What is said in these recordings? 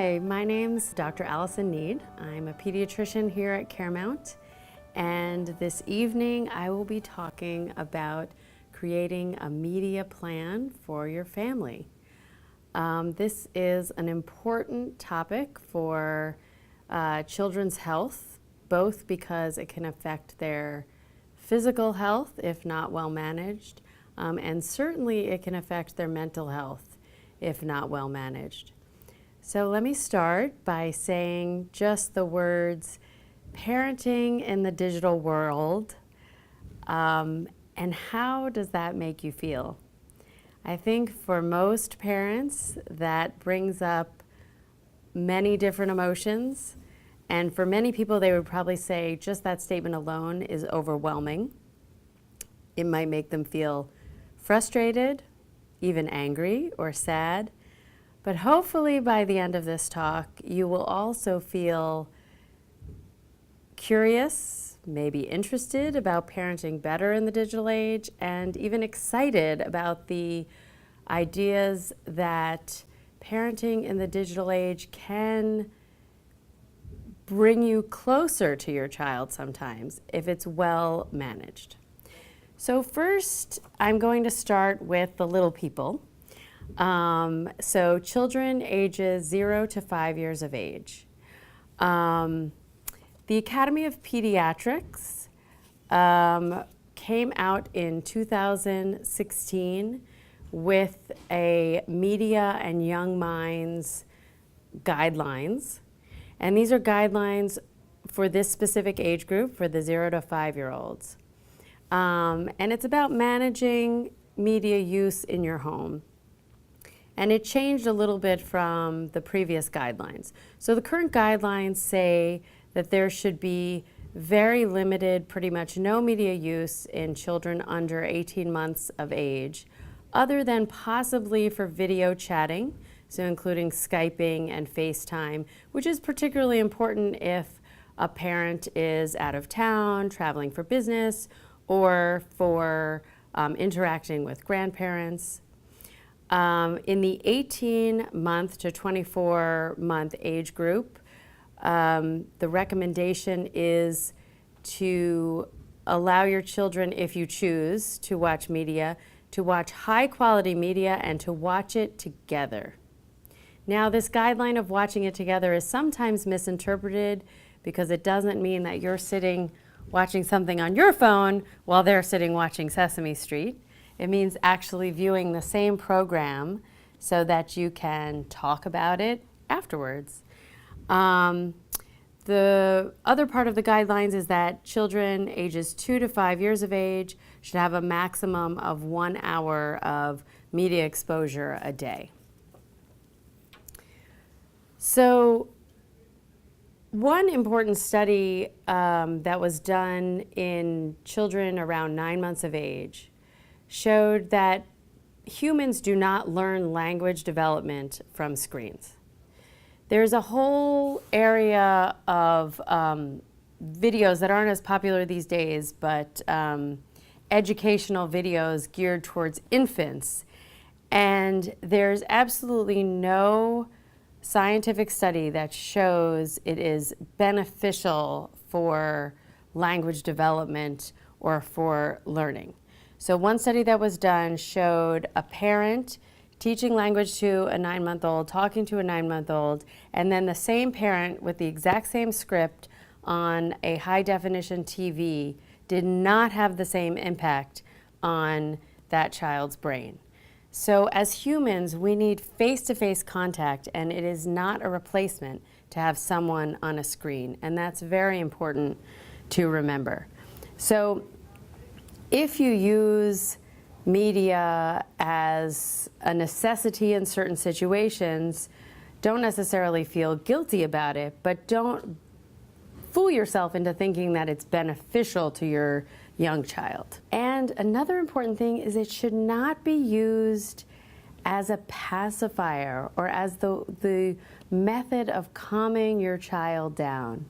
Hi, my name's Dr. Allison Nied. I'm a pediatrician here at CareMount, and this evening I will be talking about creating a media plan for your family. This is an important topic for children's health, both because it can affect their physical health if not well managed, and certainly it can affect their mental health if not well managed. So let me start by saying just the words parenting in the digital world, and how does that make you feel? I think for most parents that brings up many different emotions, and for many people they would probably say just that statement alone is overwhelming. It might make them feel frustrated, even angry or sad. But hopefully by the end of this talk, you will also feel curious, maybe interested about parenting better in the digital age, and even excited about the ideas that parenting in the digital age can bring you closer to your child sometimes if it's well managed. So first, I'm going to start with the little people. So children ages 0 to 5 years of age. The Academy of Pediatrics came out in 2016 with a media and young minds guidelines. And these are guidelines for this specific age group, for the 0 to 5-year-olds. And it's about managing media use in your home. And it changed a little bit from the previous guidelines. So the current guidelines say that there should be very limited, pretty much no media use in children under 18 months of age, other than possibly for video chatting, so including Skyping and FaceTime, which is particularly important if a parent is out of town, traveling for business, or for interacting with grandparents. In the 18-month to 24-month age group, the recommendation is to allow your children, if you choose to watch media, to watch high-quality media and to watch it together. Now, this guideline of watching it together is sometimes misinterpreted because it doesn't mean that you're sitting watching something on your phone while they're sitting watching Sesame Street. It means actually viewing the same program so that you can talk about it afterwards. The other part of the guidelines is that children ages 2 to 5 years of age should have a maximum of 1 hour of media exposure a day. So one important study that was done in children around 9 months of age showed that humans do not learn language development from screens. There's a whole area of videos that aren't as popular these days, but educational videos geared towards infants. And there's absolutely no scientific study that shows it is beneficial for language development or for learning. So one study that was done showed a parent teaching language to a 9-month-old, talking to a 9-month-old, and then the same parent with the exact same script on a high-definition TV did not have the same impact on that child's brain. So as humans, we need face-to-face contact, and it is not a replacement to have someone on a screen, and that's very important to remember. So if you use media as a necessity in certain situations, don't necessarily feel guilty about it, but don't fool yourself into thinking that it's beneficial to your young child. And another important thing is it should not be used as a pacifier or as the method of calming your child down.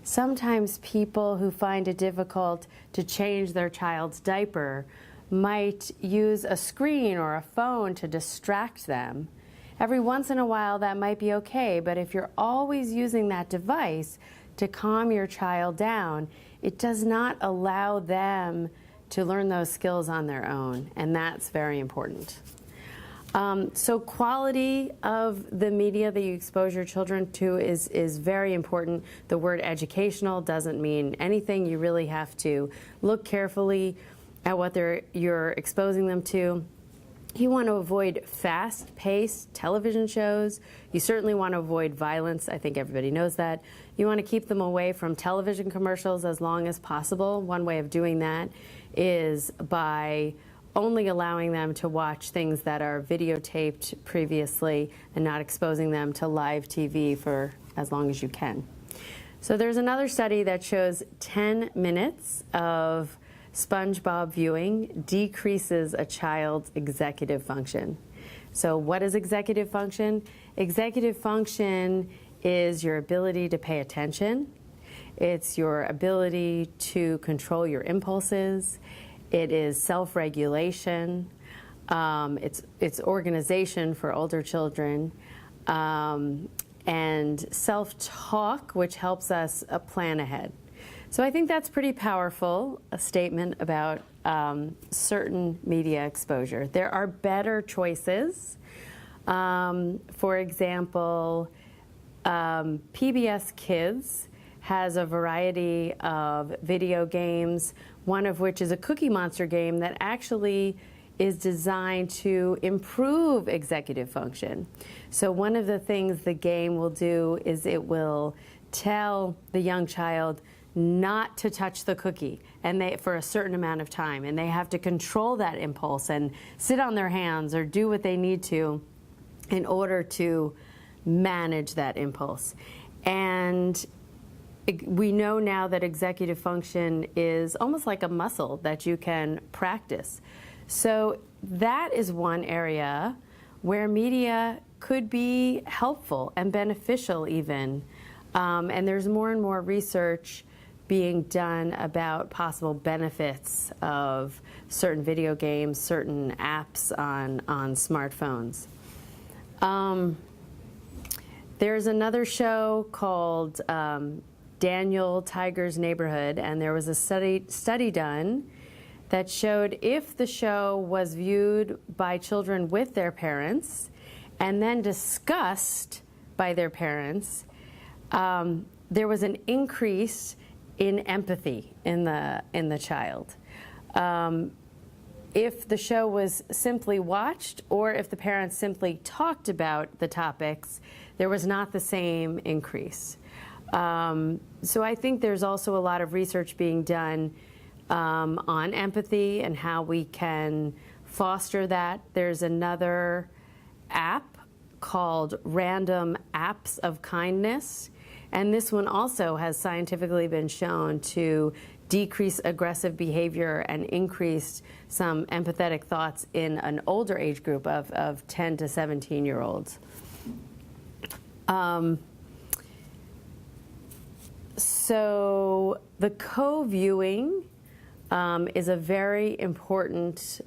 Sometimes people who find it difficult to change their child's diaper might use a screen or a phone to distract them. every once in a while that might be okay, but if you're always using that device to calm your child down, it does not allow them to learn those skills on their own, and that's very important. So quality of the media that you expose your children to is very important. The word educational doesn't mean anything. You really have to look carefully at what you're exposing them to. You want to avoid fast-paced television shows. You certainly want to avoid violence. I think everybody knows that. You want to keep them away from television commercials as long as possible. One way of doing that is by only allowing them to watch things that are videotaped previously and not exposing them to live TV for as long as you can. So there's another study that shows 10 minutes of SpongeBob viewing decreases a child's executive function. So what is executive function? Executive function is your ability to pay attention. It's your ability to control your impulses. It is self-regulation. It's organization for older children. And self-talk, which helps us plan ahead. So I think that's pretty powerful, a statement about certain media exposure. There are better choices. For example, PBS Kids has a variety of video games, one of which is a Cookie Monster game that actually is designed to improve executive function. So one of the things the game will do is it will tell the young child not to touch the cookie for a certain amount of time, and they have to control that impulse and sit on their hands or do what they need to in order to manage that impulse. And we know now that executive function is almost like a muscle that you can practice. So that is one area where media could be helpful and beneficial even. And there's more and more research being done about possible benefits of certain video games, certain apps on smartphones. There's another show called Daniel Tiger's Neighborhood, and there was a study done that showed if the show was viewed by children with their parents and then discussed by their parents, there was an increase in empathy in the child. If the show was simply watched or if the parents simply talked about the topics, there was not the same increase. So I think there's also a lot of research being done on empathy and how we can foster that. There's another app called Random Apps of Kindness, and this one also has scientifically been shown to decrease aggressive behavior and increase some empathetic thoughts in an older age group of 10 to 17-year-olds. So the co-viewing is a very important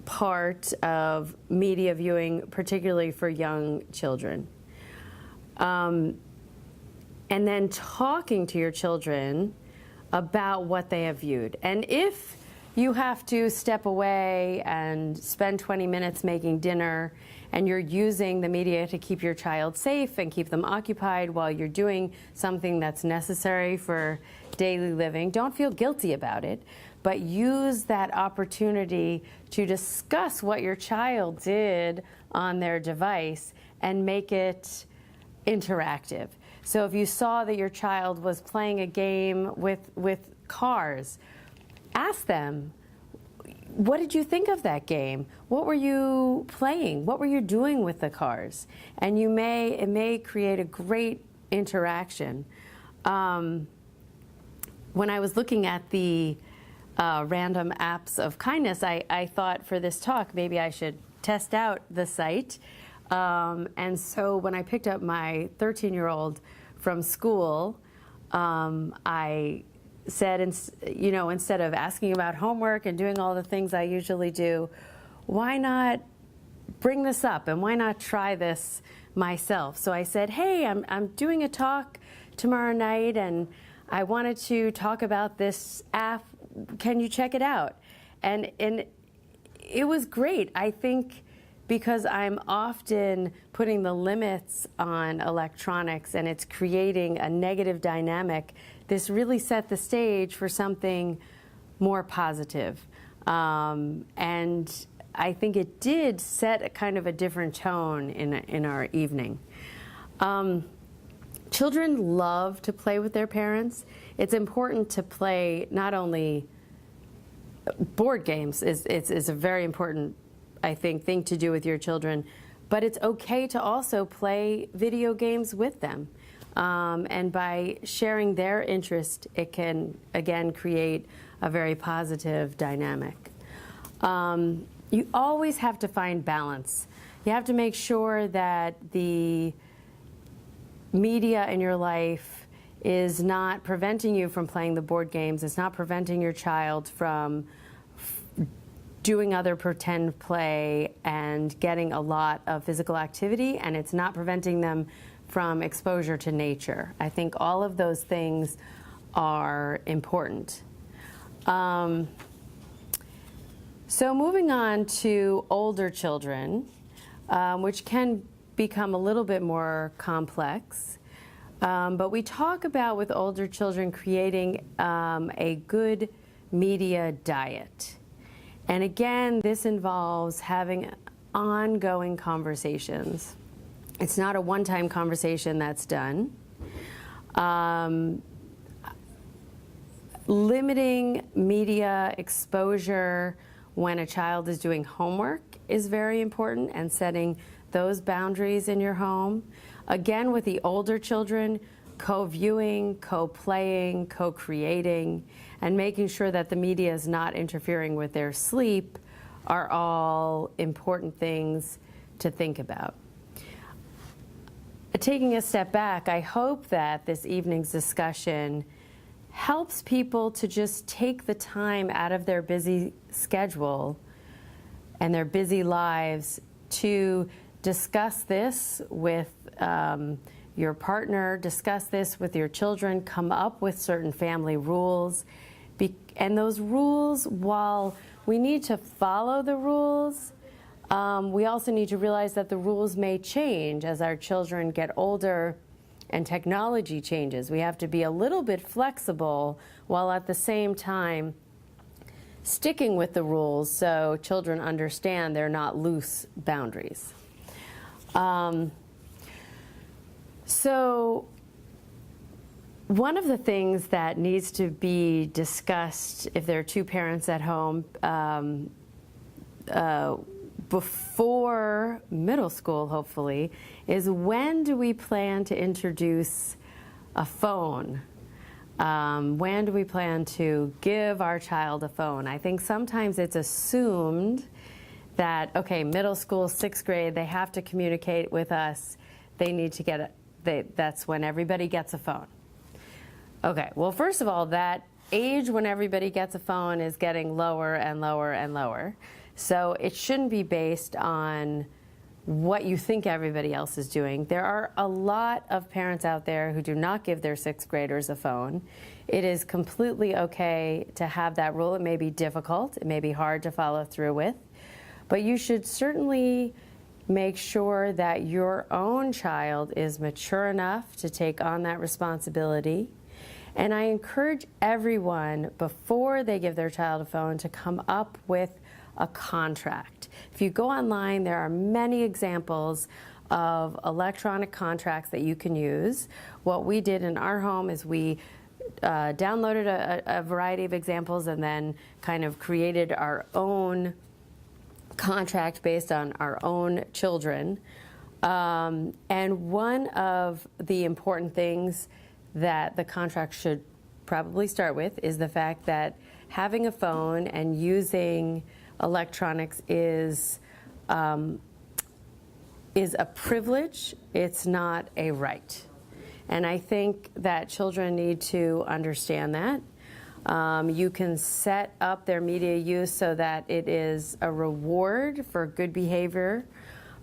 part of media viewing, particularly for young children. And then talking to your children about what they have viewed. And if you have to step away and spend 20 minutes making dinner and you're using the media to keep your child safe and keep them occupied while you're doing something that's necessary for daily living, don't feel guilty about it, but use that opportunity to discuss what your child did on their device and make it interactive. So if you saw that your child was playing a game with cars, ask them, what did you think of that game? What were you playing? What were you doing with the cars? And it may create a great interaction. When I was looking at the Random Apps of Kindness, I thought for this talk maybe I should test out the site. And so when I picked up my 13-year-old from school, I said, instead of asking about homework and doing all the things I usually do, why not bring this up, and why not try this myself? So I said, hey, I'm doing a talk tomorrow night, and I wanted to talk about this app. Can you check it out? And it was great. I think because I'm often putting the limits on electronics and it's creating a negative dynamic, this really set the stage for something more positive. And I think it did set a kind of a different tone in our evening. Children love to play with their parents. It's important to play not only board games, it's a very important, I think, thing to do with your children, but it's okay to also play video games with them. And by sharing their interest, it can, again, create a very positive dynamic. You always have to find balance. You have to make sure that the media in your life is not preventing you from playing the board games. It's not preventing your child from doing other pretend play and getting a lot of physical activity, and it's not preventing them from exposure to nature. I think all of those things are important. So moving on to older children, which can become a little bit more complex. But we talk about, with older children, creating a good media diet. And again, this involves having ongoing conversations. It's not a one-time conversation that's done. Limiting media exposure when a child is doing homework is very important, and setting those boundaries in your home. Again, with the older children, co-viewing, co-playing, co-creating, and making sure that the media is not interfering with their sleep are all important things to think about. Taking a step back, I hope that this evening's discussion helps people to just take the time out of their busy schedule and their busy lives to discuss this with your partner, discuss this with your children, come up with certain family rules. And those rules, while we need to follow the rules, we also need to realize that the rules may change as our children get older and technology changes. We have to be a little bit flexible while at the same time sticking with the rules so children understand they're not loose boundaries. So one of the things that needs to be discussed if there are two parents at home before middle school, hopefully, is when do we plan to introduce a phone? When do we plan to give our child a phone? I think sometimes it's assumed that, okay, middle school, 6th grade, they have to communicate with us. They need to get that's when everybody gets a phone. Okay, well, first of all, that age when everybody gets a phone is getting lower and lower and lower. So it shouldn't be based on what you think everybody else is doing. There are a lot of parents out there who do not give their 6th graders a phone. It is completely okay to have that rule. It may be difficult, it may be hard to follow through with, but you should certainly make sure that your own child is mature enough to take on that responsibility. And I encourage everyone, before they give their child a phone, to come up with a contract. If you go online, there are many examples of electronic contracts that you can use. What we did in our home is we downloaded a variety of examples and then kind of created our own contract based on our own children. And one of the important things that the contract should probably start with is the fact that having a phone and using electronics is a privilege. It's not a right. And I think that children need to understand that. You can set up their media use so that it is a reward for good behavior,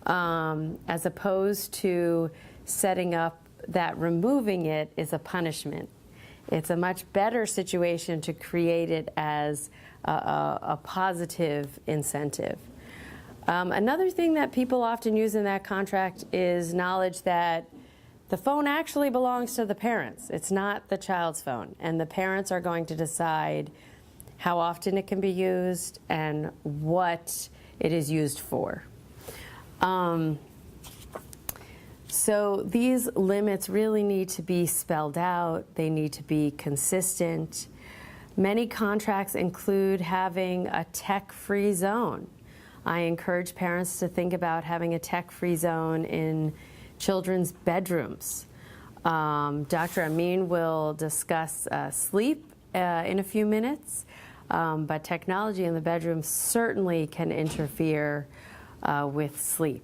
as opposed to setting up that removing it is a punishment. It's a much better situation to create it as a positive incentive. Another thing that people often use in that contract is knowledge that the phone actually belongs to the parents. It's not the child's phone, and the parents are going to decide how often it can be used and what it is used for. So these limits really need to be spelled out. They need to be consistent. Many contracts include having a tech-free zone. I encourage parents to think about having a tech-free zone in children's bedrooms. Dr. Amin will discuss sleep in a few minutes, but technology in the bedroom certainly can interfere with sleep.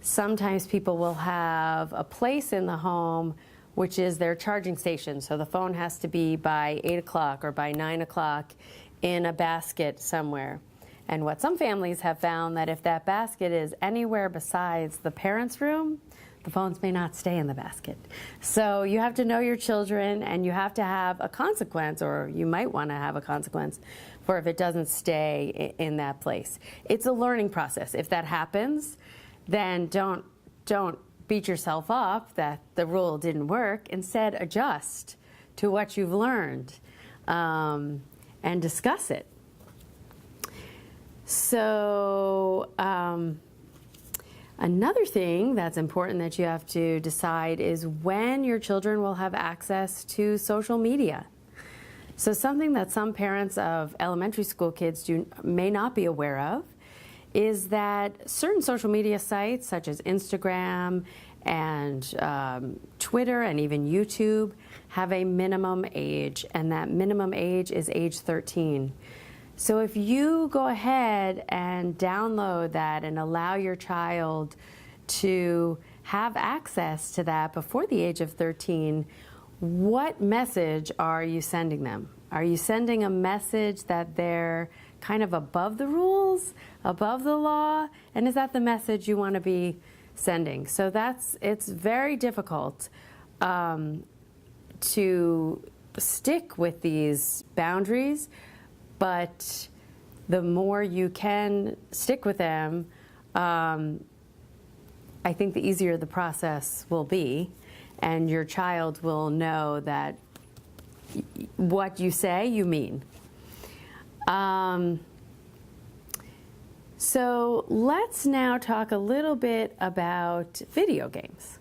Sometimes people will have a place in the home which is their charging station, so the phone has to be by 8 o'clock or by 9 o'clock in a basket somewhere. And what some families have found, that if that basket is anywhere besides the parents' room, the phones may not stay in the basket. So you have to know your children, and you have to have a consequence, or you might want to have a consequence for if it doesn't stay in that place. It's a learning process. If that happens, then don't beat yourself up that the rule didn't work. Instead, adjust to what you've learned, and discuss it. So another thing that's important that you have to decide is when your children will have access to social media. So something that some parents of elementary school kids may not be aware of is that certain social media sites such as Instagram and Twitter and even YouTube have a minimum age, and that minimum age is age 13. So if you go ahead and download that and allow your child to have access to that before the age of 13, what message are you sending them? Are you sending a message that they're kind of above the rules, above the law? And is that the message you want to be sending? So it's very difficult to stick with these boundaries. But the more you can stick with them, I think the easier the process will be, and your child will know that what you say, you mean. So let's now talk a little bit about video games.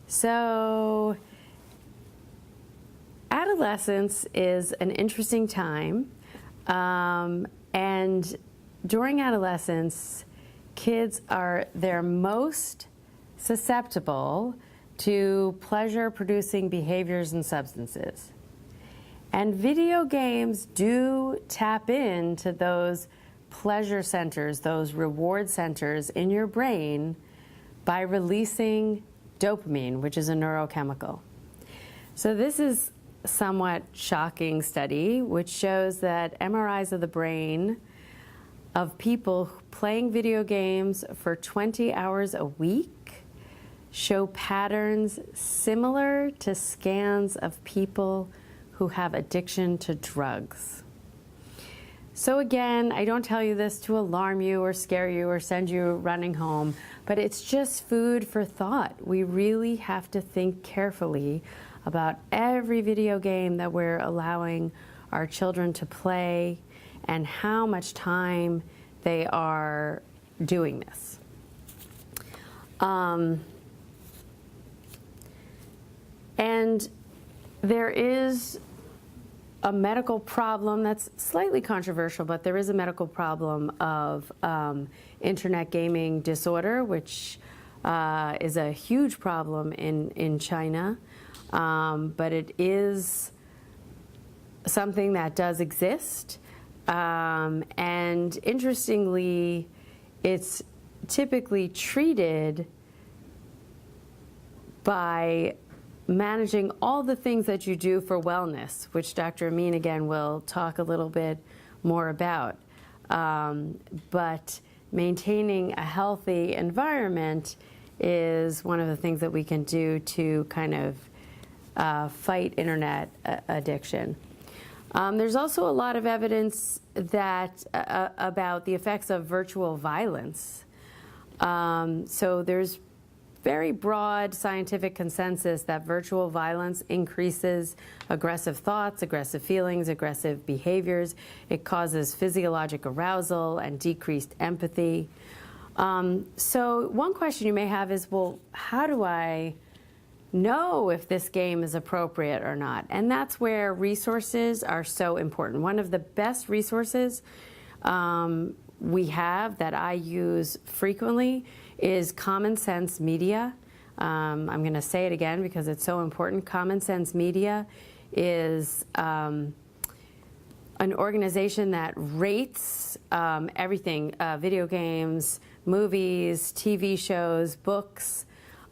So adolescence is an interesting time, and during adolescence, kids are their most susceptible to pleasure-producing behaviors and substances. And video games do tap into those pleasure centers, those reward centers in your brain by releasing dopamine, which is a neurochemical. So this is a somewhat shocking study which shows that MRIs of the brain of people playing video games for 20 hours a week show patterns similar to scans of people who have addiction to drugs. So again, I don't tell you this to alarm you or scare you or send you running home, but it's just food for thought. We really have to think carefully about every video game that we're allowing our children to play and how much time they are doing this. And there is a medical problem that's slightly controversial, but there is a medical problem of internet gaming disorder, which is a huge problem in China. But it is something that does exist. And interestingly, it's typically treated by managing all the things that you do for wellness, which Dr. Amin again will talk a little bit more about. But maintaining a healthy environment is one of the things that we can do to kind of fight internet addiction. There's also a lot of evidence that about the effects of virtual violence. So there's very broad scientific consensus that virtual violence increases aggressive thoughts, aggressive feelings, aggressive behaviors. It causes physiologic arousal and decreased empathy. So one question you may have is, well, how do I know if this game is appropriate or not? And that's where resources are so important. One of the best resources we have that I use frequently is Common Sense Media. I'm going to say it again because it's so important. Common Sense Media is an organization that rates everything, video games, movies, TV shows, books,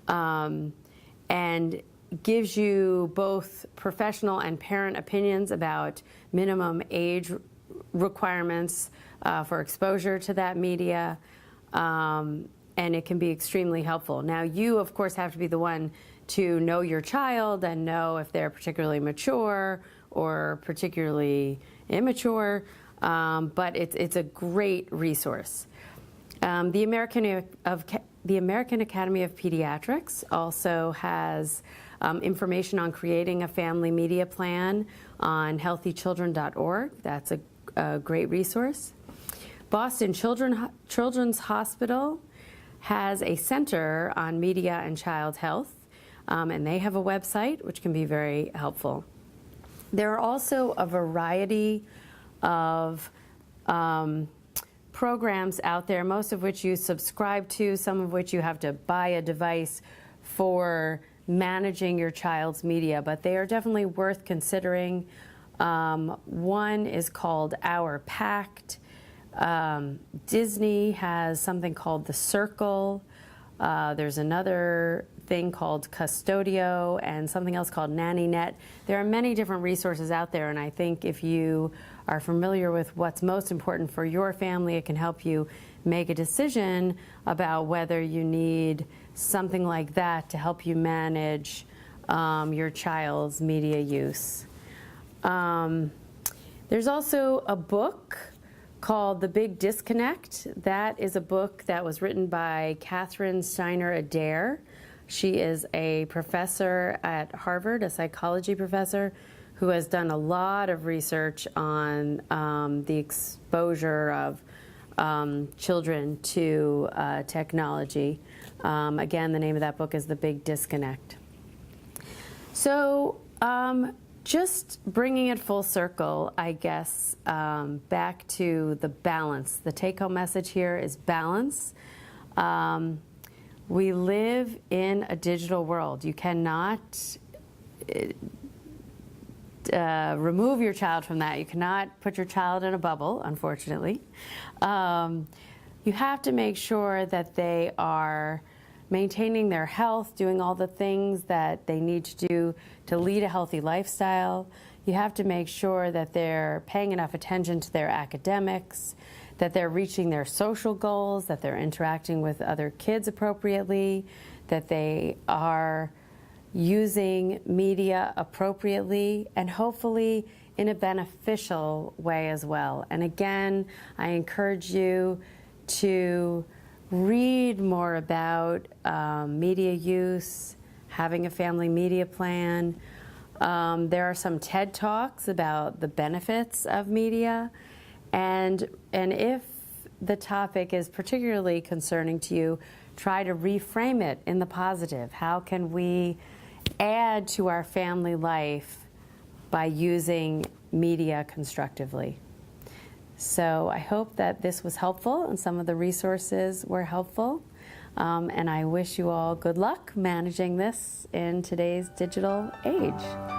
and gives you both professional and parent opinions about minimum age requirements for exposure to that media. And it can be extremely helpful. Now, you, of course, have to be the one to know your child and know if they're particularly mature or particularly immature, but it's a great resource. The American Academy of Pediatrics also has information on creating a family media plan on healthychildren.org. That's a great resource. Boston Children's Hospital has a center on media and child health, and they have a website which can be very helpful. There are also a variety of programs out there, most of which you subscribe to, some of which you have to buy a device for managing your child's media, but they are definitely worth considering. One is called Our Pact. Disney has something called The Circle. There's another thing called Custodio and something else called NannyNet. There are many different resources out there, and I think if you are familiar with what's most important for your family, it can help you make a decision about whether you need something like that to help you manage your child's media use. There's also a book called The Big Disconnect. That is a book that was written by Catherine Steiner Adair. She is a professor at Harvard, a psychology professor, who has done a lot of research on the exposure of children to technology. Again, the name of that book is The Big Disconnect. So just bringing it full circle, I guess, back to the balance. The take-home message here is balance. We live in a digital world. You cannot remove your child from that. You cannot put your child in a bubble, unfortunately. You have to make sure that they are maintaining their health, doing all the things that they need to do to lead a healthy lifestyle. You have to make sure that they're paying enough attention to their academics, that they're reaching their social goals, that they're interacting with other kids appropriately, that they are using media appropriately, and hopefully in a beneficial way as well. And again, I encourage you to read more about media use, having a family media plan. There are some TED Talks about the benefits of media, and if the topic is particularly concerning to you, try to reframe it in the positive. How can we add to our family life by using media constructively? So I hope that this was helpful and some of the resources were helpful. And I wish you all good luck managing this in today's digital age.